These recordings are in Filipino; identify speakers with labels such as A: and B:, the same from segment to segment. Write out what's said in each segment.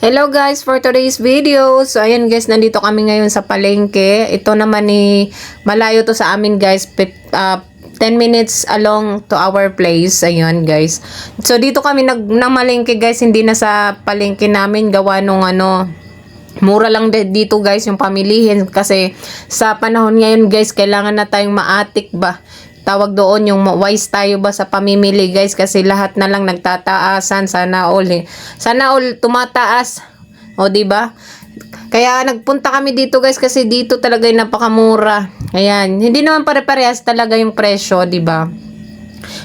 A: Hello guys, for today's video. So ayan guys, nandito kami ngayon sa palengke. Ito naman malayo to sa amin guys. 10 minutes along to our place. Ayun guys. So dito kami namalengke guys, hindi na sa palengke namin gawa nung mura lang dito guys yung pamilihin kasi sa panahon ngayon guys, kailangan na tayong maatik ba? Tawag doon yung wise tayo ba sa pamimili guys kasi lahat na lang nagtataasan, sana all tumataas, o di ba? Kaya nagpunta kami dito guys kasi dito talaga yung napakamura. Ayan, hindi naman pare-parehas talaga yung presyo, di ba?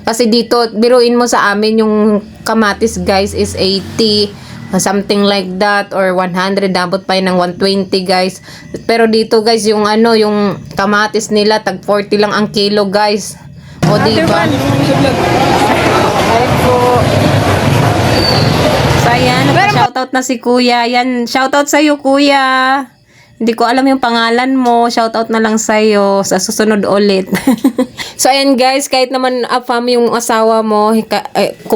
A: Kasi dito biruin mo sa amin yung kamatis guys is 80 something like that or 100, dabot pa yun ng 120 guys. Pero dito guys yung yung kamatis nila tag 40 lang ang kilo guys. O di ba? So ayan, shoutout na si kuya. Yan, shoutout sa iyo kuya. Hindi ko alam yung pangalan mo. Shoutout na lang sa'yo sa susunod ulit. So, ayan guys, kahit naman apam yung asawa mo,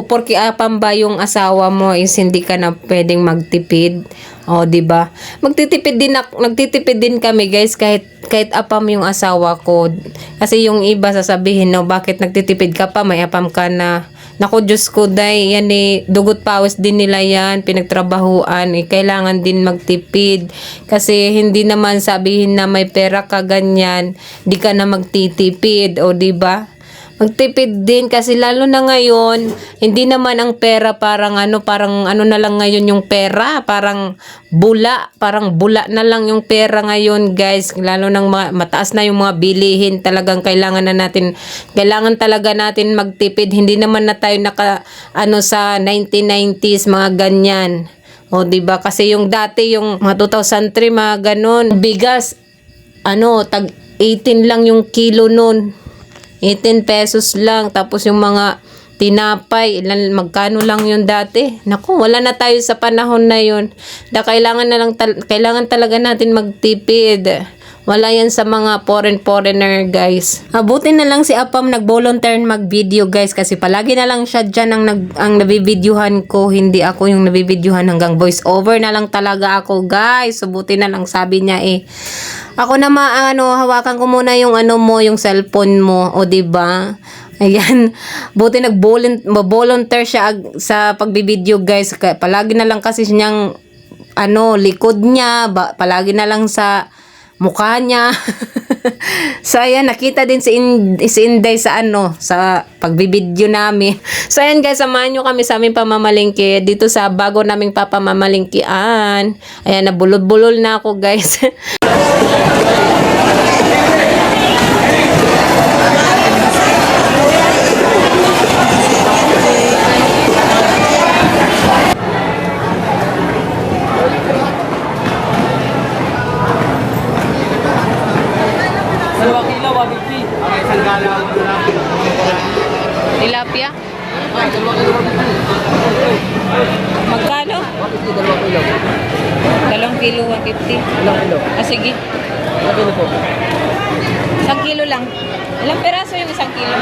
A: porke apam ba yung asawa mo is hindi ka na pwedeng magtipid. O, di ba? Nagtitipid din kami guys kahit apam yung asawa ko. Kasi yung iba sasabihin, no, bakit nagtitipid ka pa? May apam ka na. Naku, Diyos ko, day, yan dugot pawis din nila yan, pinagtrabahuan, kailangan din magtipid. Kasi hindi naman sabihin na may pera ka ganyan, di ka na magtitipid, o di ba? Magtipid din kasi lalo na ngayon, hindi naman ang pera parang na lang ngayon yung pera, parang bula na lang yung pera ngayon guys, lalo nang mataas na yung mga bilihin, talagang kailangan talaga natin magtipid, hindi naman na tayo sa 1990s mga ganyan. O di ba? Kasi yung dati yung mga 2003 mga ganon, bigas tag 18 lang yung kilo nun. 18 pesos lang. Tapos yung mga tinapay, magkano lang yun dati? Naku, wala na tayo sa panahon na yun. Kailangan talaga natin magtipid. Wala yan sa mga foreigner guys. Abutin na lang si Apam nag-volunteer mag-video guys kasi palagi na lang siya dyan ang nabibidyohan ko. Hindi ako yung nabibidyohan, hanggang voice over na lang talaga ako guys. Abutin na lang, sabi niya ako na hawakan ko muna yung yung cellphone mo, o di ba? Ayan, buti nag-volunteer siya sa pagbibideo guys. Palagi na lang kasi niyang likod niya, palagi na lang sa mukha niya. So ayan, nakita din si Inday sa sa pagbibideo namin. So ayan guys, samahan nyo kami sa aming pamamalingki dito sa bago naming papamamalingkian. Ayan, nabulol-bulol na ako guys. Tilapia? Magkano? 2 kilo, 150. Sige. 1 kilo lang. Ilang peraso yung 1 kilo?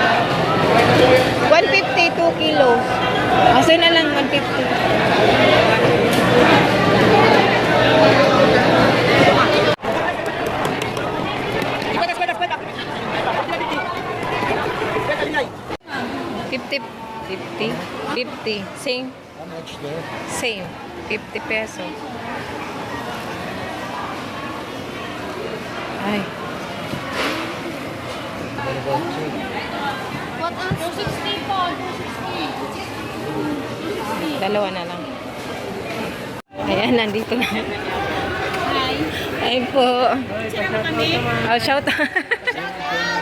A: 150, 2 kilos. Kasi na lang 150. 50. Same.
B: How much there?
A: Same. 50 pesos. Ay.
B: What about
C: 260 po, 260.
A: Dalawa na lang. Ayan, nandito na. Ay po. Shout out.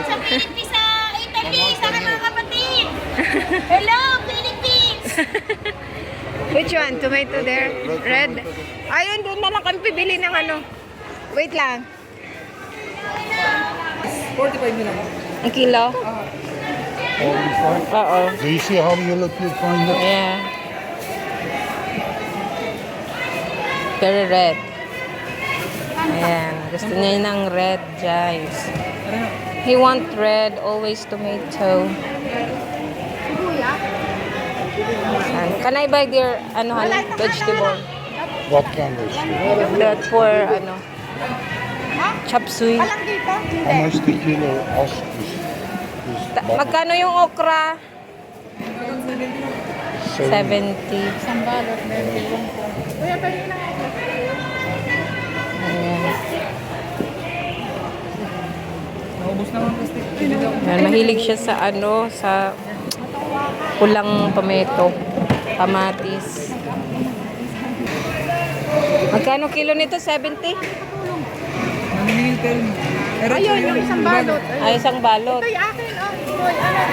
C: Sa Philippines, sa Italy, sa mga kapatid. Hello, Philippines!
A: Which one? Tomato there? Red? Ayun, doon na lang kami pibili ng Wait lang.
B: 45 minutes.
A: Ang kilo? Oo.
B: Do you see how you find it?
A: Yeah. Very red. Ayan. Gusto niya ng red, guys. He want red, always tomato. Can I buy their honey, vegetable?
B: What kind of fish?
A: That for, ano, chop suey.
C: Walang dito.
B: How much the kilo of this
A: Magkano yung okra? 70.
C: Isang balot, meron din po. Kuya, pwede na nga.
A: Ayan, mahilig siya sa ano, sa pulang tomato, kamatis. Magkano kilo nito? 70?
C: Ayun, yung isang balot.
A: Ay, isang balot.
C: Ito'y akin, oh. Boy, ano?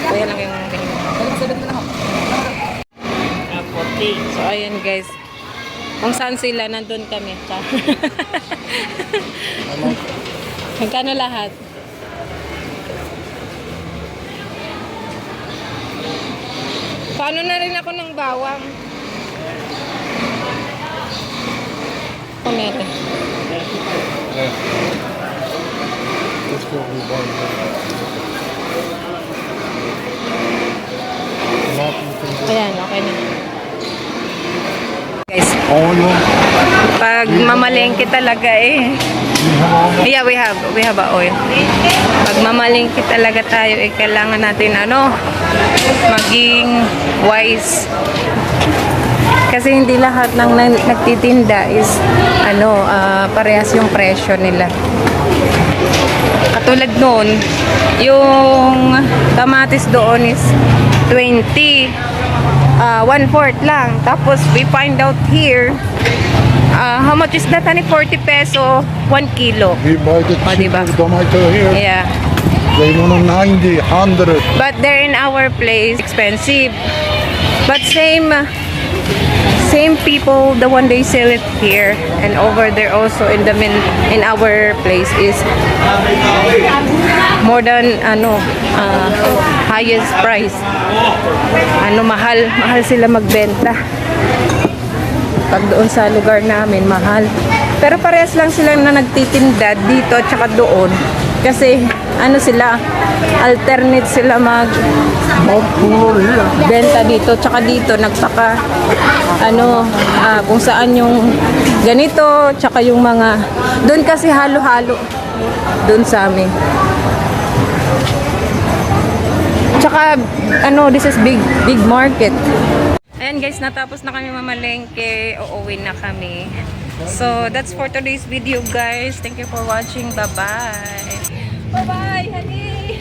A: Kaya lang yung So, ayan guys. Kung saan sila, nandun kami. Magkano lahat? Paano na rin ako ng bawang? Kumere.
B: Yeah. Let's go we buy
A: Ayan, okay na. Guys,
B: oil.
A: pag mamalengke talaga eh. Yeah, we have a oil. Pag mamalengke talaga tayo eh, kailangan natin ano, maging wise. Kasi hindi lahat ng nagtitinda is ano, parehas yung presyo nila. Katulad noon, yung kamatis doon is 20. 1/4 lang. Tapos we find out here, how much is that? 40 peso, 1 kilo.
B: We buy the
A: diba?
B: cheapest tomato here.
A: Yeah.
B: They want 90, 100.
A: But there in our place, expensive. But same people, the one they sell it here and over there also in the in our place is more than ano, highest price. Ano, mahal sila magbenta. Pag doon sa lugar namin, mahal. Pero parehas lang sila na nagtitinda dito at saka doon. Kasi ano sila, alternate sila benta dito tsaka dito, nagpaka ano, kung saan yung ganito tsaka yung mga doon kasi halo-halo doon sa amin. Tsaka ano, this is big market. Ayan guys, natapos na kami mamalengke, uuwi na kami. So that's for today's video guys. Thank you for watching. Bye bye. Bye bye honey.